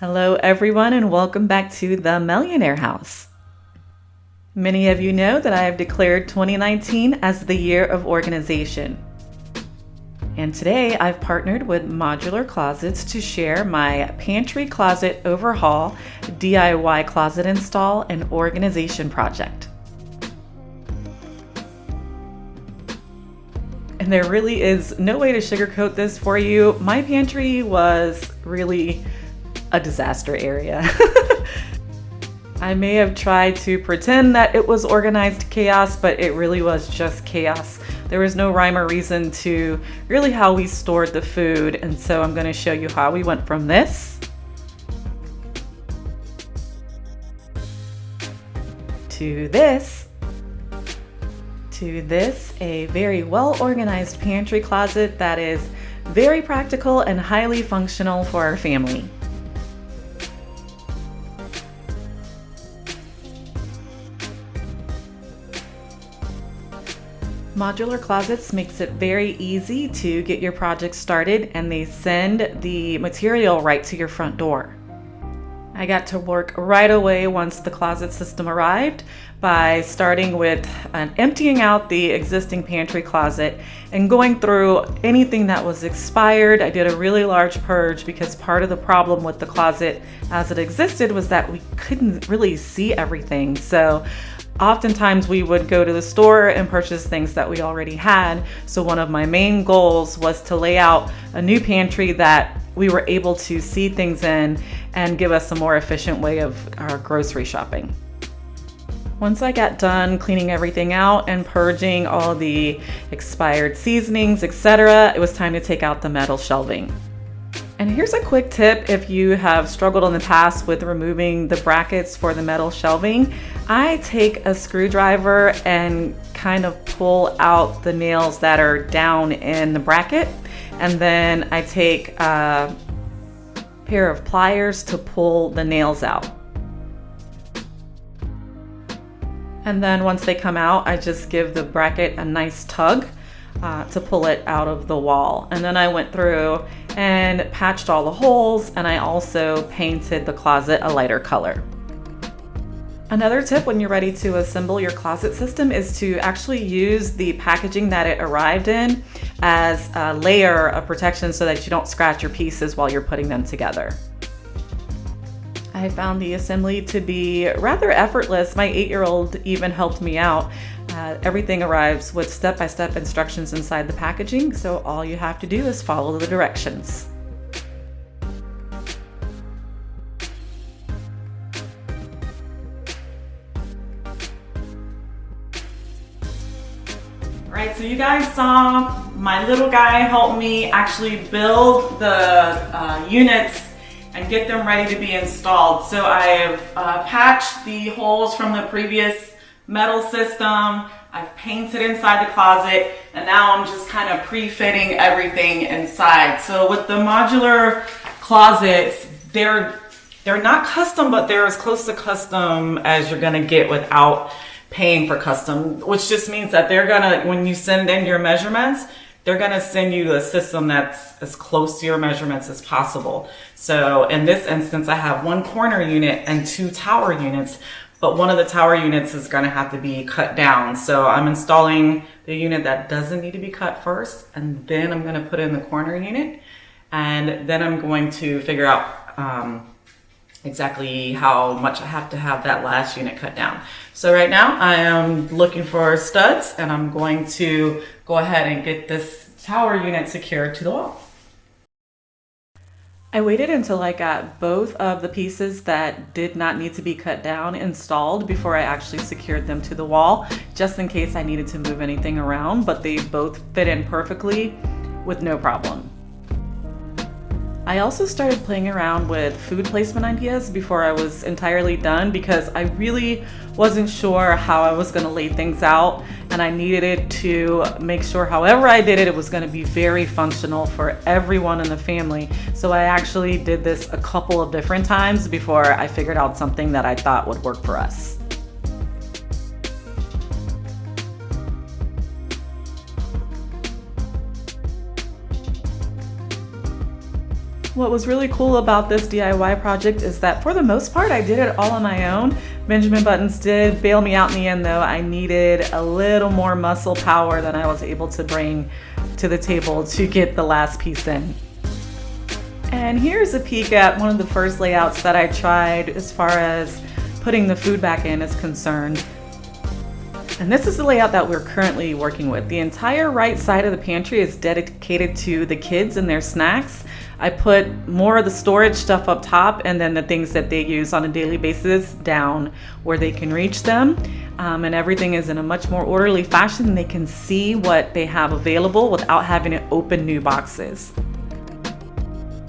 Hello, everyone, and welcome back to the Millionaire House. Many of you know that I have declared 2019 as the year of organization. And today I've partnered with Modular Closets to share my pantry closet overhaul, DIY closet install, and organization project. And there really is no way to sugarcoat this for you. My pantry was really a disaster area. I may have tried to pretend that it was organized chaos, but it really was just chaos. There was no rhyme or reason to really how we stored the food, and so I'm going to show you how we went from this to this to this, a very well organized pantry closet that is very practical and highly functional for our family. Modular Closets makes it very easy to get your project started, and they send the material right to your front door. I got to work right away once the closet system arrived by starting with emptying out the existing pantry closet and going through anything that was expired. I did a really large purge because part of the problem with the closet as it existed was that we couldn't really see everything. So oftentimes we would go to the store and purchase things that we already had. So one of my main goals was to lay out a new pantry that we were able to see things in and give us a more efficient way of our grocery shopping. Once I got done cleaning everything out and purging all the expired seasonings, etc., it was time to take out the metal shelving. And here's a quick tip if you have struggled in the past with removing the brackets for the metal shelving. I take a screwdriver and kind of pull out the nails that are down in the bracket, and then I take a pair of pliers to pull the nails out. And then once they come out, I just give the bracket a nice tug to pull it out of the wall. And then I went through and patched all the holes, and I also painted the closet a lighter color. Another tip when you're ready to assemble your closet system is to actually use the packaging that it arrived in as a layer of protection so that you don't scratch your pieces while you're putting them together. I found the assembly to be rather effortless. My 8-year-old even helped me out. Everything arrives with step-by-step instructions inside the packaging, so all you have to do is follow the directions. All right, so you guys saw my little guy help me actually build the units and get them ready to be installed. So I've patched the holes from the previous metal system, I've painted inside the closet, and now I'm just kind of pre-fitting everything inside. So with the modular closets, they're not custom, but they're as close to custom as you're gonna get without paying for custom, which just means that they're gonna, when you send in your measurements, they're gonna send you a system that's as close to your measurements as possible. So in this instance, I have one corner unit and 2 tower units, but one of the tower units is gonna have to be cut down. So I'm installing the unit that doesn't need to be cut first, and then I'm gonna put in the corner unit, and then I'm going to figure out exactly how much I have to have that last unit cut down. So right now I am looking for studs, and I'm going to go ahead and get this tower unit secured to the wall. I waited until I got both of the pieces that did not need to be cut down installed before I actually secured them to the wall, just in case I needed to move anything around, but they both fit in perfectly with no problem. I also started playing around with food placement ideas before I was entirely done because I really wasn't sure how I was going to lay things out, and I needed it to make sure however I did it, it was going to be very functional for everyone in the family. So I actually did this a couple of different times before I figured out something that I thought would work for us. What was really cool about this DIY project is that for the most part, I did it all on my own. Benjamin Buttons did bail me out in the end though. I needed a little more muscle power than I was able to bring to the table to get the last piece in. And here's a peek at one of the first layouts that I tried as far as putting the food back in is concerned. And this is the layout that we're currently working with. The entire right side of the pantry is dedicated to the kids and their snacks. I put more of the storage stuff up top and then the things that they use on a daily basis down where they can reach them. And everything is in a much more orderly fashion. They can see what they have available without having to open new boxes.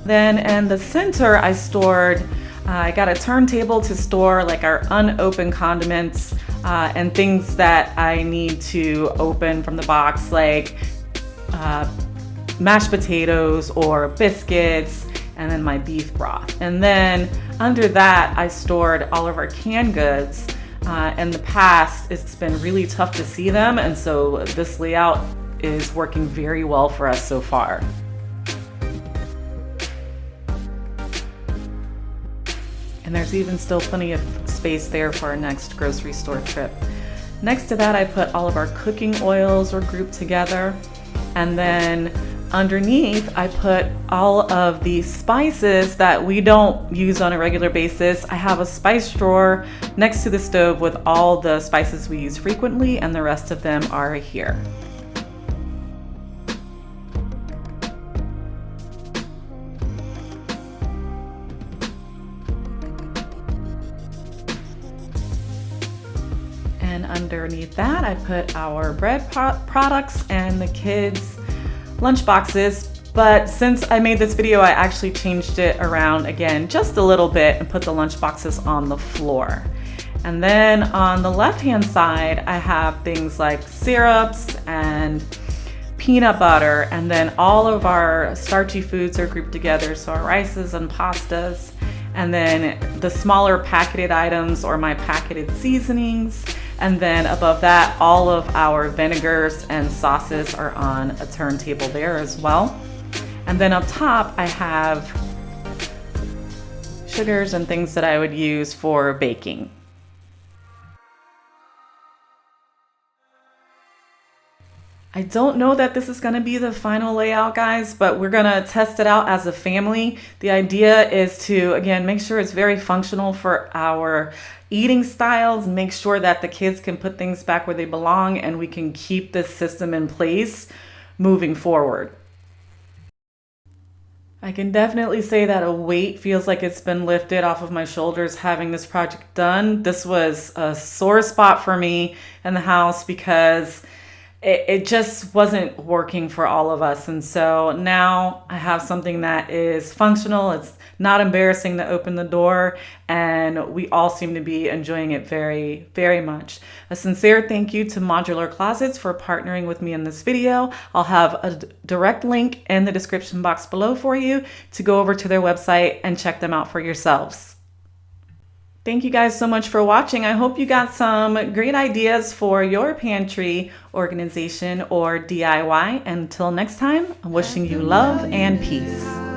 Then in the center, I got a turntable to store like our unopened condiments and things that I need to open from the box, like mashed potatoes or biscuits, and then my beef broth. And then under that, I stored all of our canned goods. In the past, it's been really tough to see them, and so this layout is working very well for us so far. And there's even still plenty of space there for our next grocery store trip. Next to that, I put all of our cooking oils were grouped together. And then underneath, I put all of the spices that we don't use on a regular basis. I have a spice drawer next to the stove with all the spices we use frequently, and the rest of them are here. And underneath that, I put our bread products and the kids' lunch boxes. But since I made this video, I actually changed it around again just a little bit and put the lunch boxes on the floor. And then on the left-hand side, I have things like syrups and peanut butter. And then all of our starchy foods are grouped together. So our rices and pastas. And then the smaller packeted items or my packeted seasonings. And then above that, all of our vinegars and sauces are on a turntable there as well. And then up top, I have sugars and things that I would use for baking. I don't know that this is gonna be the final layout, guys, but we're gonna test it out as a family. The idea is to, again, make sure it's very functional for our eating styles, make sure that the kids can put things back where they belong, and we can keep this system in place moving forward. I can definitely say that a weight feels like it's been lifted off of my shoulders having this project done. This was a sore spot for me in the house because it just wasn't working for all of us. And so now I have something that is functional. It's not embarrassing to open the door, and we all seem to be enjoying it very, very much. A sincere thank you to Modular Closets for partnering with me in this video. I'll have a direct link in the description box below for you to go over to their website and check them out for yourselves. Thank you guys so much for watching. I hope you got some great ideas for your pantry organization or DIY. Until next time, I'm wishing you love and peace.